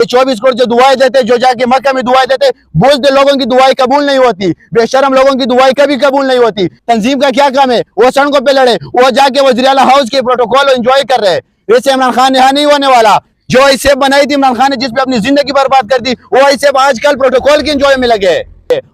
24 करोड़ जो दुआएं देते, जो जाके मक्का में दुआएं देते, बुज़दिल लोगों की दुआएं कबूल नहीं होती, बेशरम लोगों की दुआएं कभी कबूल नहीं होती। तंजीम का क्या काम है? वो सड़कों पे लड़े, वो जाके वज़ीर आला हाउस के प्रोटोकॉल एंजॉय कर रहे हैं। इससे इमरान खान यहाँ नहीं होने वाला। जो ऐसे बनाई थी इमरान खान ने, जिसपे अपनी जिंदगी बर्बाद कर दी, वो ऐसे आजकल प्रोटोकॉल के एंजॉय में लगे।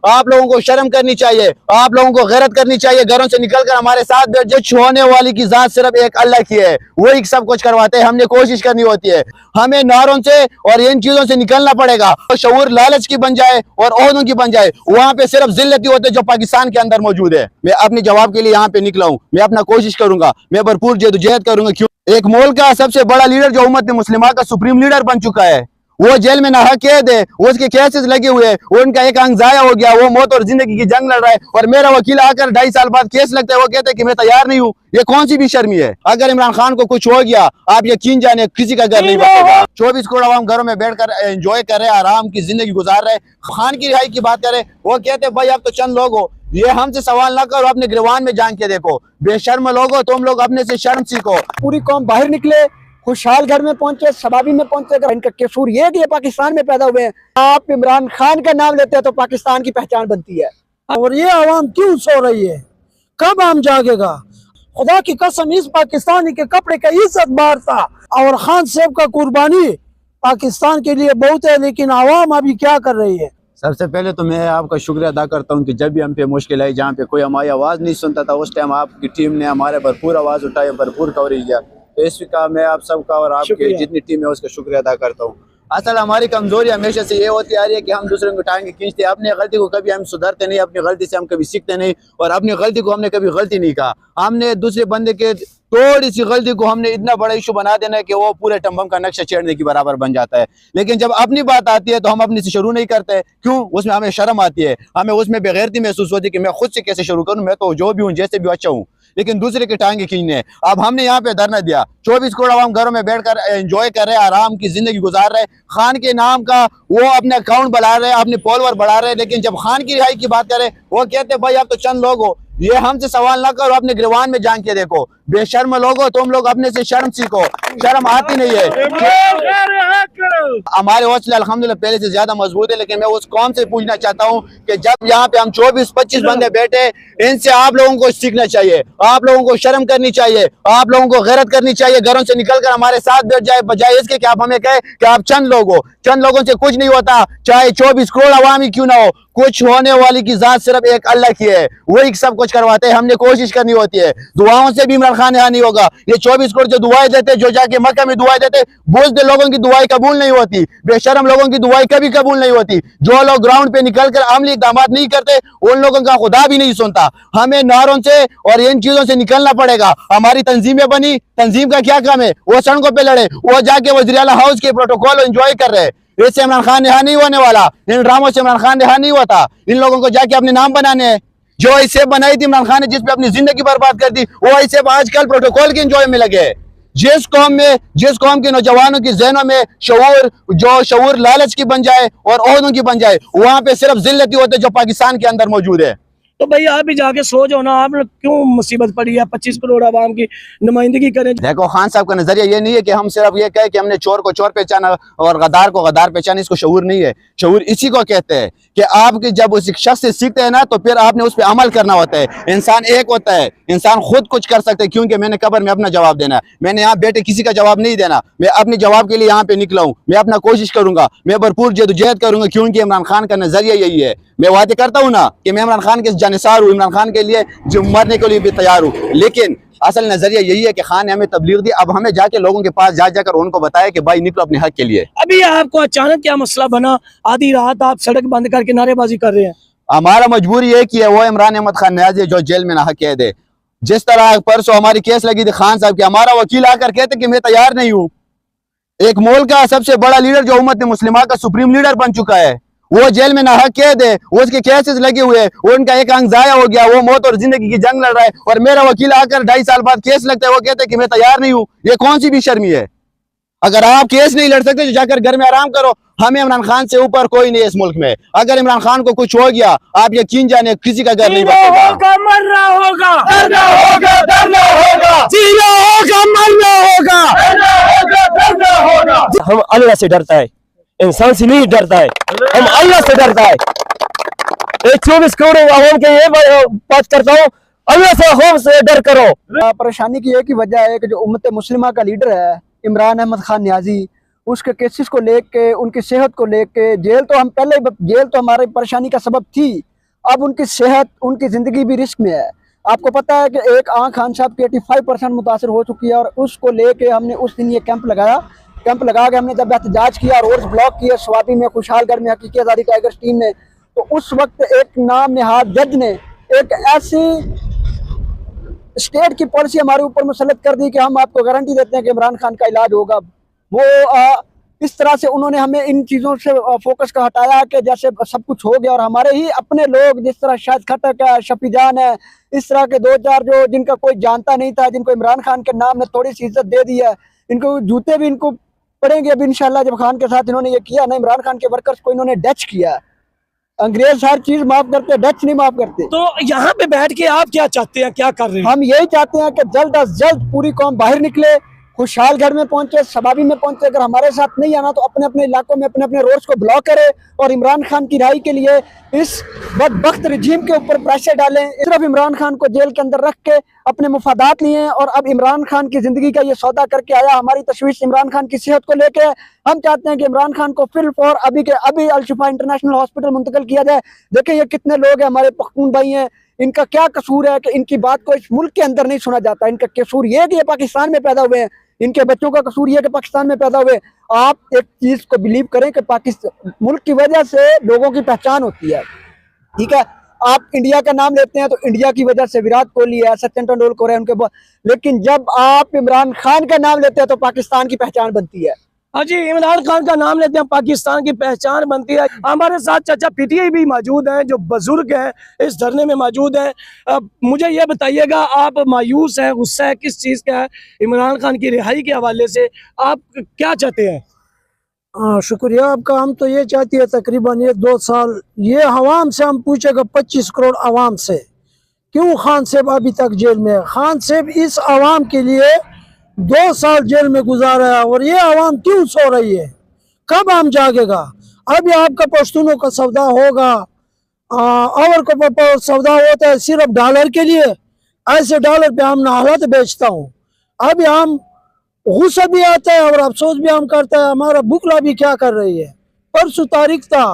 आप लोगों को शर्म करनी चाहिए, आप लोगों को गैरत करनी चाहिए। घरों से निकलकर हमारे साथ बैठ, जो छुने वाली की जात सिर्फ एक अल्लाह की है, वही सब कुछ करवाते हैं। हमने कोशिश करनी होती है, हमें नारों से और इन चीजों से निकलना पड़ेगा। शऊर लालच की बन जाए और ओहदों की बन जाए, वहां पे सिर्फ जिल्लती होते जो पाकिस्तान के अंदर मौजूद है। मैं अपने जवाब के लिए यहाँ पे निकला हूँ, मैं अपना कोशिश करूंगा, मैं भरपूर जद्दोजहद करूंगा। क्यों? एक मुल्क का सबसे बड़ा लीडर जो उम्मत मुस्लिमा का सुप्रीम लीडर बन चुका है, वो जेल में नाहक कैद है, उसके केसेस लगे हुए हैं, उनका एक अंग जाया हो गया, वो मौत और जिंदगी की जंग लड़ रहा है, और मेरा वकील आकर 2.5 साल बाद केस लगता है, वो कहते हैं कि मैं तैयार नहीं हूँ। ये कौन सी भी शर्मी है? अगर इमरान खान को कुछ हो गया, आप यकीन जाने किसी का घर नहीं बचेगा। 24 करोड़ आवाम घरों में बैठकर एंजॉय कर रहे, आराम की जिंदगी गुजार रहे। खान की रिहाई की बात करें, वो कहते भाई आप तो चंद लोग हो, ये हमसे सवाल ना करो, अपने गिरवान में जान के देखो। बेशर्म लोग हो तुम लोग, अपने से शर्म सीखो। पूरी कौम बाहर निकले, खुशहाल घर में पहुंचे, शबाबी में पहुंचे। इनका कसूर ये कि ये पाकिस्तान में पैदा हुए हैं। आप इमरान खान का नाम लेते हैं तो पाकिस्तान की पहचान बनती है। और ये आवाम क्यों सो रही है? कब हम जागेगा? खुदा की कसम, इस पाकिस्तानी के कपड़े का इज्जत बार था, और खान साहब का कुर्बानी पाकिस्तान के लिए बहुत है, लेकिन आवाम अभी क्या कर रही है? सबसे पहले तो मैं आपका शुक्रिया अदा करता हूं कि जब भी हम पे मुश्किल आई, जहां पे कोई हमारी आवाज़ नहीं सुनता था, उस टाइम आपकी टीम ने हमारे भरपूर आवाज़ उठाई, भरपूर कवरेज किया। तो इसका मैं आप सबका और आपके जितनी टीम है उसका शुक्रिया अदा करता हूँ। असल हमारी कमजोरी हमेशा से ये होती आ रही है कि हम दूसरों को टांगे खींचते, अपनी गलती को कभी हम सुधरते नहीं, अपनी गलती से हम कभी सीखते नहीं, और अपनी गलती को हमने कभी गलती नहीं कहा। हमने दूसरे बंदे के थोड़ी सी गलती को हमने इतना बड़ा इशू बना देना है कि वो पूरे टम्बम का नक्शा छेड़ने की बराबर बन जाता है। लेकिन जब अपनी बात आती है तो हम अपनी से शुरू नहीं करते। क्यों? उसमें हमें शर्म आती है, हमें उसमें बेगैरती महसूस होती है कि मैं खुद से कैसे शुरू करूँ, मैं तो जो भी हूँ, जैसे भी अच्छा हूँ, लेकिन दूसरे के टांगे खींचने। अब हमने यहाँ पे धरना दिया, 24 करोड़ आवाम घरों में बैठकर एंजॉय कर रहे, आराम की जिंदगी गुजार रहे। खान के नाम का वो अपने अकाउंट बढ़ा रहे, अपने फॉलोअर बढ़ा रहे, लेकिन जब खान की रिहाई की बात करें, वो कहते भाई आप तो चंद लोग हो, ये हमसे सवाल ना करो, अपने गिरवान में जान के देखो। बेशर्म लोग हो तुम लोग, अपने से शर्म सीखो। शर्म आती नहीं है। हमारे हौसले अल्हम्दुलिल्लाह पहले से ज्यादा मजबूत है, लेकिन मैं उस कौम से पूछना चाहता हूँ कि जब यहाँ पे हम 24-25 बंदे बैठे, इनसे आप लोगों को सीखना चाहिए, आप लोगों को शर्म करनी चाहिए, आप लोगों को गैरत करनी चाहिए। घरों से निकलकर हमारे साथ बैठ जाए, बजाय इसके कि आप हमें कहे कि आप चंद लोग हो। चंद लोगों से कुछ नहीं होता, चाहे 24 करोड़ आवाम ही क्यों ना हो। कुछ होने वाली की जात सिर्फ एक अल्लाह की है, वही सब कुछ करवाते हैं। हमने कोशिश करनी होती है, दुआओं से भी इमरान खान यहाँ नहीं होगा। ये 24 करोड़ जो दुआएं देते, जो जाके मक्का में दुआएं देते, बुज़दिल लोगों की दुआएं कबूल नहीं होती, बेशरम लोगों की दुआएं कभी कबूल नहीं होती। जो लोग ग्राउंड पे निकलकर अमली इक़दाम नहीं करते, उन लोगों का खुदा भी नहीं सुनता। हमें नारों से और इन चीजों से निकलना पड़ेगा। हमारी तंजीमें बनी, तंजीम का क्या काम है? वो सड़कों पे लड़े, वो जाके वज़ीर आला हाउस के प्रोटोकॉल एंजॉय कर रहे। इससे इमरान खान यहाँ नहीं होने वाला, इन ड्रामों से इमरान खान यहाँ नहीं होता। इन लोगों को जाके अपने नाम बनाने हैं। जो ऐसे बनाई थी इमरान खान ने, जिसपे अपनी जिंदगी बर्बाद कर दी, वो ऐसे आजकल प्रोटोकॉल के एंजॉय में लगे। जिस कौम के नौजवानों की ज़हनों में शऊर लालच की बन जाए और ओहदों की बन जाए, वहां पे सिर्फ जिल्लती होते जो पाकिस्तान के अंदर मौजूद है। तो भाई आप भी जाके सो जाओ ना, आप क्यों मुसीबत पड़ी है? 25 करोड़ आवाम की नुमाइंदगी करें। देखो, खान साहब का नजरिया ये नहीं है कि हम सिर्फ ये कहे कि हमने चोर को चोर पहचाना और गद्दार को गद्दार पहचाना। इसको शऊर नहीं है। शऊर इसी को कहते हैं कि आपके जब उस शख्स से सीखते हैं ना, तो फिर आपने उस पर अमल करना होता है। इंसान एक होता है, इंसान खुद कुछ कर सकते हैं, क्योंकि मैंने कब्र में अपना जवाब देना है। मैंने यहाँ बैठे किसी का जवाब नहीं देना, मैं अपने जवाब के लिए यहाँ पे निकला हूँ। मैं अपना कोशिश करूंगा, मैं भरपूर जद्दोजहद करूंगा, क्योंकि इमरान खान का नजरिया यही है। मैं वादे करता हूँ ना कि मैं इमरान खान के जानिसार हूँ, इमरान खान के लिए जो मरने के लिए भी तैयार हूँ, लेकिन असल नजरिया यही है कि खान ने हमें तबलीग दी। अब हमें जाके लोगों के पास जाकर उनको बताया कि भाई निकलो अपने हक के लिए। अभी आपको अचानक क्या मसला बना? आधी रात आप सड़क बंद करके नारेबाजी कर रहे हैं। हमारा मजबूरी एक ही है, वो इमरान अहमद खान न्याज़ी जो जेल में नाहक कैद है। जिस तरह परसों हमारी केस लगी थी खान साहब की, हमारा वकील आकर कहते कि मैं तैयार नहीं हूँ। एक मुल्क का सबसे बड़ा लीडर जो उम्मत मुस्लिमा का सुप्रीम लीडर बन चुका है, वो जेल में नाहक कैद है, उसके केसेस लगे हुए, उनका एक अंग जाया हो गया, वो मौत और जिंदगी की जंग लड़ रहा है, और मेरा वकील आकर 2.5 साल बाद केस लगता है, वो कहते हैं कि मैं तैयार नहीं हूँ। ये कौन सी भी शर्मी है? अगर आप केस नहीं लड़ सकते तो जाकर घर में आराम करो। हमें इमरान खान से ऊपर कोई नहीं है इस मुल्क में। अगर इमरान खान को कुछ हो गया, आप यकीन जाने किसी का घर नहीं बचेगा। मरना होगा, डरना होगा, डरना होगा, जीना होगा, मरना होगा, हम अल्लाह से डरता है, इंसान से नहीं डरता है, हम अल्लाह से डरता है। 24 करोड़ आवाम के ये बात करता हूँ, अल्लाह से खौफ से डर करो। परेशानी की एक ही वजह है कि जो उम्मत मुस्लिमा का लीडर है इमरान अहमद खान न्याजी, उसके केसेस को लेके, उनकी सेहत को लेके, जेल तो हमारी परेशानी का सबब थी, अब उनकी सेहत, उनकी ज़िंदगी भी रिस्क में है। आपको पता है कि एक खान साहब की 85% मुतासर हो चुकी है और उसको लेके हमने उस दिन ये कैंप लगाया। कैंप लगा के हमने जब एहतजाज किया, रोड्स ब्लॉक किए, स्वाबी में, खुशहालगढ़ में, हकीकी आज़ादी टाइगर्स टीम ने, तो उस वक्त एक नाम नहाद जज ने एक ऐसी स्टेट की पॉलिसी हमारे ऊपर मुसल्लत कर दी कि हम आपको गारंटी देते हैं कि इमरान खान का इलाज होगा। वो इस तरह से उन्होंने हमें इन चीज़ों से फोकस का हटाया कि जैसे सब कुछ हो गया और हमारे ही अपने लोग, जिस तरह शाहिद खटक है, शफी जान है, इस तरह के 2-4 जो जिनका कोई जानता नहीं था, जिनको इमरान खान के नाम ने थोड़ी सी इज्जत दे दी है, इनको जूते भी इनको पड़ेंगे अभी इंशाल्लाह। जब खान के साथ इन्होंने ये किया ना, इमरान खान के वर्कर्स को इन्होंने डच किया। अंग्रेज हर चीज माफ करते, डच नहीं माफ करते। तो यहाँ पे बैठ के आप क्या चाहते हैं, क्या कर रहे हैं? हम यही चाहते हैं कि जल्द अज जल्द पूरी कौम बाहर निकले, खुशहालगढ़ में पहुंचे, शबाबी में पहुंचे। अगर हमारे साथ नहीं आना तो अपने अपने इलाकों में अपने अपने रोड्स को ब्लॉक करे और इमरान खान की रिहाई के लिए इस बदबख्त रजीम के ऊपर प्रेशर डालें। सिर्फ इमरान खान को जेल के अंदर रख के अपने मुफादात लिए और अब इमरान खान की जिंदगी का ये सौदा करके आया। हमारी तशवीश इमरान खान की सेहत को लेके, हम चाहते हैं कि इमरान खान को फिल फॉर अभी के अभी अल-शिफा इंटरनेशनल हॉस्पिटल मुंतकिल किया जाए। देखिए ये कितने लोग हैं, हमारे पख्तून भाई हैं, इनका क्या कसूर है कि इनकी बात को इस मुल्क के अंदर नहीं सुना जाता। इनका कसूर ये है कि ये पाकिस्तान में पैदा हुए हैं, इनके बच्चों का कसूर ये है कि पाकिस्तान में पैदा हुए। आप एक चीज को बिलीव करें कि पाकिस्तान मुल्क की वजह से लोगों की पहचान होती है, ठीक है। आप इंडिया का नाम लेते हैं तो इंडिया की वजह से विराट कोहली है, सचिन तेंदुलकर है, उनके लेकिन जब आप इमरान खान का नाम लेते हैं तो पाकिस्तान की पहचान बनती है। हाँ जी, इमरान खान का नाम लेते हैं, पाकिस्तान की पहचान बनती है। हमारे साथ चाचा पीटीआई भी मौजूद हैं, जो बुजुर्ग हैं, इस धरने में मौजूद हैं। अब मुझे ये बताइएगा, आप मायूस हैं, गुस्सा है, किस चीज़ का है? इमरान खान की रिहाई के हवाले से आप क्या चाहते हैं? शुक्रिया आपका। हम तो ये चाहती है तकरीबन ये 2 साल ये अवाम से हम पूछेगा 25 करोड़ अवाम से, क्यों खान साहब अभी तक जेल में है? खान साहब इस अवाम के लिए 2 साल जेल में गुजारा है और ये अवाम क्यों सो रही है? कब हम जागेगा? अभी आपका पश्तूनों का सौदा होगा, और को सौदा होता है सिर्फ डॉलर के लिए। ऐसे डॉलर पे हम हालत बेचता हूँ। अभी हम गुस्सा भी आता है और अफसोस भी हम करता है, हमारा बुकला भी क्या कर रही है। परसों तारीख था,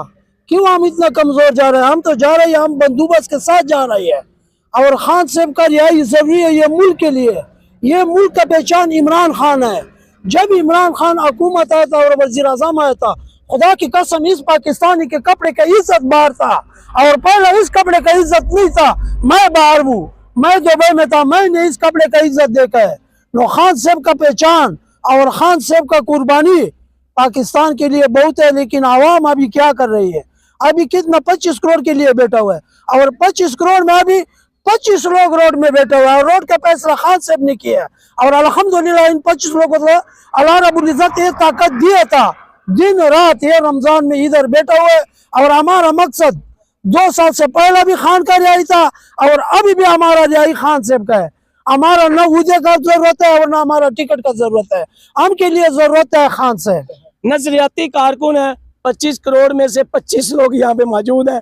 क्यों हम इतना कमजोर जा रहे हैं? हम तो जा रहे हैं, हम बंदोबस्त के साथ जा रहे हैं और खान साहब का रिहाई जरूरी है ये मुल्क के लिए। ये मुल्क का पहचान इमरान खान है। जब इमरान खान हुकूमत आया था और वजीर आजम आया था, खुदा की कसम इस पाकिस्तानी के कपड़े का इज्जत बाहर था और पहले इस कपड़े का इज्जत नहीं था। मैं बाहर हूँ, मैं दुबई में था, मैंने इस कपड़े का इज्जत देखा है। नो खान साहब का पहचान और खान साहब का कुर्बानी पाकिस्तान के लिए बहुत है, लेकिन आवाम अभी क्या कर रही है? अभी कितना 25 करोड़ के लिए बैठा हुआ है और 25 करोड़ में अभी 25 लोग रोड में बैठे हुए हैं और रोड का फैसला खान साहब ने किया और अल्हम्दुलिल्लाह इन 25 लोगों को अल्लाह रब्बुल इज्जत ये ताकत दिया था, दिन रात ये रमजान में इधर बैठा हुआ है। और हमारा मकसद 2 साल से पहले भी खान का रिहाई था और अभी भी हमारा रिहाई खान साहब का है। हमारा न उहदे का जरूरत है और न हमारा टिकट का जरूरत है, हमके लिए जरूरत है खान साहब। नजरियाती कारकुन है, 25 करोड़ में से 25 लोग यहाँ पे मौजूद हैं।